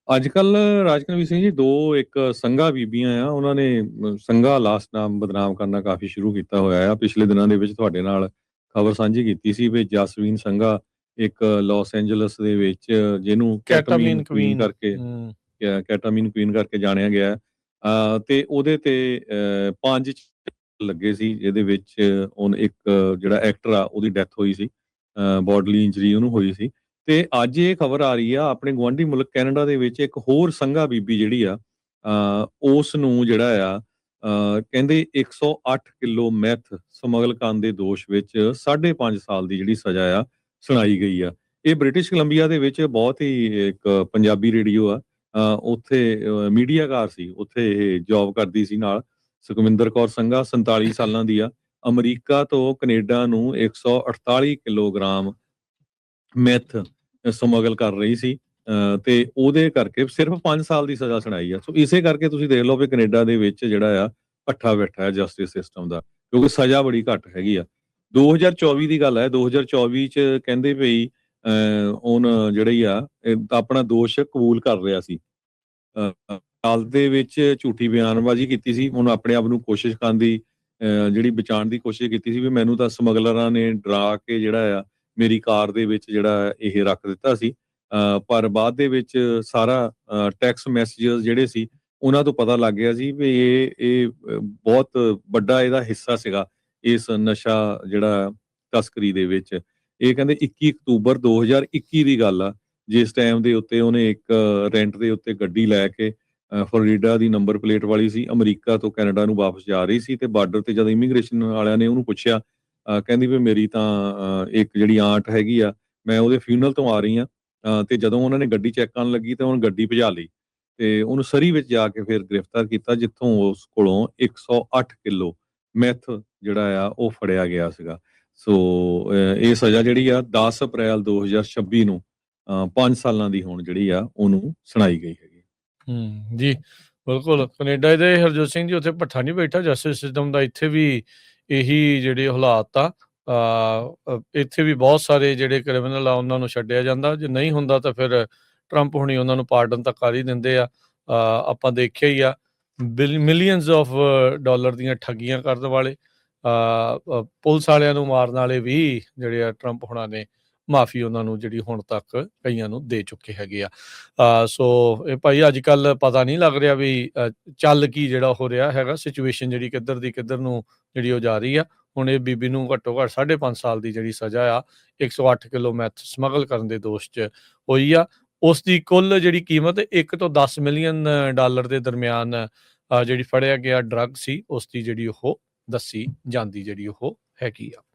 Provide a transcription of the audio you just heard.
ਅੱਜ ਕੱਲ੍ਹ ਰਾਜਕਨਵੀਰ ਸਿੰਘ ਜੀ 2 ਇੱਕ ਸੰਘਾ ਬੀਬੀਆਂ ਆ, ਉਹਨਾਂ ਨੇ ਸੰਘਾ ਲਾਸਟ ਨਾਮ ਬਦਨਾਮ ਕਰਨਾ ਕਾਫ਼ੀ ਸ਼ੁਰੂ ਕੀਤਾ ਹੋਇਆ ਆ। ਪਿਛਲੇ ਦਿਨਾਂ ਦੇ ਵਿੱਚ ਤੁਹਾਡੇ ਨਾਲ ਖਬਰ ਸਾਂਝੀ ਕੀਤੀ ਸੀ ਵੀ ਜਸਵੀਨ ਸੰਘਾ ਇੱਕ ਲਾਸ ਐਂਜਲਸ ਦੇ ਵਿੱਚ ਜਿਹਨੂੰ ਕੈਟਾਮੀਨ ਕੈਟਾਮੀਨ ਕੁਈਨ ਕੁਈਨ। ਕਰਕੇ ਕੈਟਾਮੀਨ ਕੁਈਨ ਕਰਕੇ ਜਾਣਿਆ ਗਿਆ ਹੈ। ਤੇ ਉਹਦੇ ਤੇ 5 ਲੱਗੇ ਸੀ, ਜਿਹਦੇ ਵਿੱਚ ਇੱਕ ਜਿਹੜਾ ਐਕਟਰ ਆ ਉਹਦੀ ਡੈਥ ਹੋਈ ਸੀ, ਬੋਡਲੀ ਇੰਜਰੀ ਉਹਨੂੰ ਹੋਈ ਸੀ। ਤੇ ਅੱਜ ਇਹ ਖਬਰ ਆ ਰਹੀ ਆ ਆਪਣੇ ਗੁਆਂਢੀ ਮੁਲਕ ਕੈਨੇਡਾ ਦੇ ਵਿੱਚ ਇੱਕ ਹੋਰ ਸੰਘਾ ਬੀਬੀ ਜਿਹੜੀ ਆ, ਉਸ ਨੂੰ ਜਿਹੜਾ ਆ ਕਹਿੰਦੇ 108 ਕਿਲੋ ਮੈਥ ਸਮਗਲ ਕਰਨ ਦੇ ਦੋਸ਼ ਵਿੱਚ 5.5 ਸਾਲ ਦੀ ਜਿਹੜੀ ਸਜ਼ਾ ਆ ਸੁਣਾਈ ਗਈ ਆ। ਇਹ ਬ੍ਰਿਟਿਸ਼ ਕੋਲੰਬੀਆ ਦੇ ਵਿੱਚ ਬਹੁਤ ਹੀ ਇੱਕ ਪੰਜਾਬੀ ਰੇਡੀਓ ਆ, ਉੱਥੇ ਮੀਡੀਆਕਾਰ ਸੀ, ਉੱਥੇ ਇਹ ਜੌਬ ਕਰਦੀ ਸੀ ਨਾਲ। ਸੁਖਵਿੰਦਰ ਕੌਰ ਸੰਘਾ 47 ਸਾਲਾਂ ਦੀ ਆ, ਅਮਰੀਕਾ ਤੋਂ ਕੈਨੇਡਾ ਨੂੰ 148 ਕਿਲੋਗ੍ਰਾਮ ਮੈਥ ਸਮਗਲ ਕਰ ਰਹੀ ਸੀ, ਤੇ ਉਹਦੇ ਕਰਕੇ ਸਿਰਫ 5 ਸਾਲ ਦੀ ਸਜ਼ਾ ਸੁਣਾਈ ਆ। ਸੋ ਇਸੇ ਕਰਕੇ ਤੁਸੀਂ ਦੇਖ ਲਓ ਵੀ ਕੈਨੇਡਾ ਦੇ ਵਿੱਚ ਜਿਹੜਾ ਆ ਭੱਠਾ ਬੈਠਾ ਹੈ ਜਸਟਿਸ ਸਿਸਟਮ ਦਾ, ਕਿਉਂਕਿ ਸਜ਼ਾ ਬੜੀ ਘੱਟ ਹੈਗੀ ਆ। 2024 ਦੀ ਗੱਲ ਹੈ, 2024 ਚ ਕਹਿੰਦੇ ਵੀ ਹੁਣ ਜਿਹੜੀ ਆ ਆਪਣਾ ਦੋਸ਼ ਕਬੂਲ ਕਰ ਰਿਹਾ ਸੀ। ਹਾਲ ਦੇ ਵਿੱਚ ਝੂਠੀ ਬਿਆਨਬਾਜ਼ੀ ਕੀਤੀ ਸੀ, ਹੁਣ ਆਪਣੇ ਆਪ ਨੂੰ ਕੋਸ਼ਿਸ਼ ਕਰਨ ਦੀ ਜਿਹੜੀ ਬਚਾਉਣ ਦੀ ਕੋਸ਼ਿਸ਼ ਕੀਤੀ ਸੀ ਵੀ ਮੈਨੂੰ ਤਾਂ ਸਮਗਲਰਾਂ ਨੇ ਡਰਾ ਕੇ ਜਿਹੜਾ ਆ ਮੇਰੀ ਕਾਰ ਦੇ ਵਿੱਚ ਜਿਹੜਾ ਇਹ ਰੱਖ ਦਿੱਤਾ ਸੀ। ਪਰ ਬਾਅਦ ਦੇ ਵਿੱਚ ਸਾਰਾ ਟੈਕਸਟ ਮੈਸੇजेस ਜਿਹੜੇ ਸੀ ਉਹਨਾਂ ਤੋਂ ਪਤਾ ਲੱਗ ਗਿਆ ਸੀ ਵੀ ਇਹ ਬਹੁਤ ਵੱਡਾ ਇਹਦਾ ਹਿੱਸਾ ਸੀਗਾ ਇਸ ਨਸ਼ਾ ਜਿਹੜਾ ਤਸਕਰੀ ਦੇ ਵਿੱਚ। ਇਹ ਕਹਿੰਦੇ 21 ਅਕਤੂਬਰ 2021 ਦੀ ਗੱਲ ਆ, ਜਿਸ ਟਾਈਮ ਦੇ ਉੱਤੇ ਉਹਨੇ ਇੱਕ ਰੈਂਟ ਦੇ ਉੱਤੇ ਗੱਡੀ ਲੈ ਕੇ ਫਲੋਰੀਡਾ ਦੀ ਨੰਬਰ ਪਲੇਟ ਵਾਲੀ ਸੀ, ਅਮਰੀਕਾ ਤੋਂ ਕੈਨੇਡਾ ਨੂੰ ਵਾਪਸ ਜਾ ਰਹੀ ਸੀ। ਤੇ ਬਾਰਡਰ ਤੇ ਜਦ ਇਮੀਗ੍ਰੇਸ਼ਨ ਵਾਲਿਆਂ ਨੇ ਉਹਨੂੰ ਪੁੱਛਿਆ, ਕਹਿੰਦੀ ਵੀ ਮੇਰੀ ਤਾਂ ਇੱਕ ਜਿਹੜੀ ਆਂਟ ਹੈਗੀ ਆ, ਮੈਂ ਉਹਦੇ ਫਿਊਨਰਲ ਤੋਂ ਆ ਰਹੀ ਆ। ਤੇ ਜਦੋਂ ਉਹਨਾਂ ਨੇ ਗੱਡੀ ਚੈੱਕ ਕਰਨ ਲੱਗੀ ਤਾਂ ਉਹਨੇ ਗੱਡੀ ਭਜਾ ਲਈ ਤੇ ਉਹਨੂੰ ਸਰੀ ਵਿੱਚ ਜਾ ਕੇ ਫਿਰ ਗ੍ਰਿਫਤਾਰ ਕੀਤਾ, ਜਿੱਥੋਂ ਉਸ ਕੋਲੋਂ 108 ਕਿਲੋ ਮੈਥ ਜਿਹੜਾ ਆ ਉਹ ਫੜਿਆ ਗਿਆ ਸੀਗਾ। ਸੋ ਇਹ ਸਜ਼ਾ ਜਿਹੜੀ ਆ 10 ਅਪ੍ਰੈਲ 2026 ਨੂੰ 5 ਸਾਲਾਂ ਦੀ ਹੁਣ ਜਿਹੜੀ ਆ ਉਹਨੂੰ ਸੁਣਾਈ ਗਈ ਹੈਗੀ। ਜੀ ਬਿਲਕੁਲ। ਕੈਨੇਡਾ ਦੇ ਹਰਜੋਤ ਸਿੰਘ ਜੀ ਉੱਥੇ ਭੱਠਾ ਨਹੀਂ ਬੈਠਾ, ਜਸਟਿਸ ਸਿਸਟਮ ਦਾ ਇੱਥੇ ਵੀ ਇਹੀ ਜਿਹੜੇ ਹਾਲਾਤ ਆ। ਇੱਥੇ ਵੀ ਬਹੁਤ ਸਾਰੇ ਜਿਹੜੇ ਕ੍ਰਿਮੀਨਲ ਆ ਉਹਨਾਂ ਨੂੰ ਛੱਡਿਆ ਜਾਂਦਾ, ਜੇ ਨਹੀਂ ਹੁੰਦਾ ਤਾਂ ਫਿਰ ਟਰੰਪ ਹੁਣੀ ਉਹਨਾਂ ਨੂੰ ਪਾਰਡਨ ਤਾਂ ਕਰ ਹੀ ਦਿੰਦੇ ਆ। ਆਪਾਂ ਦੇਖਿਆ ਹੀ ਆ ਮਿਲੀਅਨਸ ਆਫ ਡਾਲਰ ਦੀਆਂ ਠੱਗੀਆਂ ਕਰਨ ਵਾਲੇ, ਪੁਲਿਸ ਵਾਲਿਆਂ ਨੂੰ ਮਾਰਨ ਵਾਲੇ ਵੀ ਜਿਹੜੇ ਆ ਟਰੰਪ ਹੁਣਾਂ ਨੇ ਮਾਫੀ ਉਹਨਾਂ ਨੂੰ ਜਿਹੜੀ ਹੁਣ ਤੱਕ ਕਈਆਂ ਨੂੰ ਦੇ ਚੁੱਕੇ ਹੈਗੇ ਆ। ਸੋ ਇਹ ਭਾਈ ਅੱਜ ਕੱਲ੍ਹ ਪਤਾ ਨਹੀਂ ਲੱਗ ਰਿਹਾ ਵੀ ਚੱਲ ਕੀ ਜਿਹੜਾ ਹੋ ਰਿਹਾ ਹੈਗਾ, ਸਿਚੁਏਸ਼ਨ ਜਿਹੜੀ ਕਿੱਧਰ ਦੀ ਕਿੱਧਰ ਨੂੰ ਜਿਹੜੀ ਉਹ ਜਾ ਰਹੀ ਆ। ਹੁਣ ਇਹ ਬੀਬੀ ਨੂੰ ਘੱਟੋ ਘੱਟ 5.5 ਸਾਲ ਦੀ ਜਿਹੜੀ ਸਜ਼ਾ ਆ 108 ਕਿਲੋ ਮੈਥ ਸਮਗਲ ਕਰਨ ਦੇ ਦੋਸ਼ 'ਚ ਹੋਈ ਆ। ਉਸ ਦੀ ਕੁੱਲ ਜਿਹੜੀ ਕੀਮਤ 1 ਤੋਂ 10 ਮਿਲੀਅਨ ਡਾਲਰ ਦੇ ਦਰਮਿਆਨ ਜਿਹੜੀ ਫੜਿਆ ਗਿਆ ਡਰੱਗ ਸੀ, ਉਸ ਦੀ ਜਿਹੜੀ ਉਹ ਦੱਸੀ ਜਾਂਦੀ ਜਿਹੜੀ ਉਹ ਹੈਗੀ ਆ।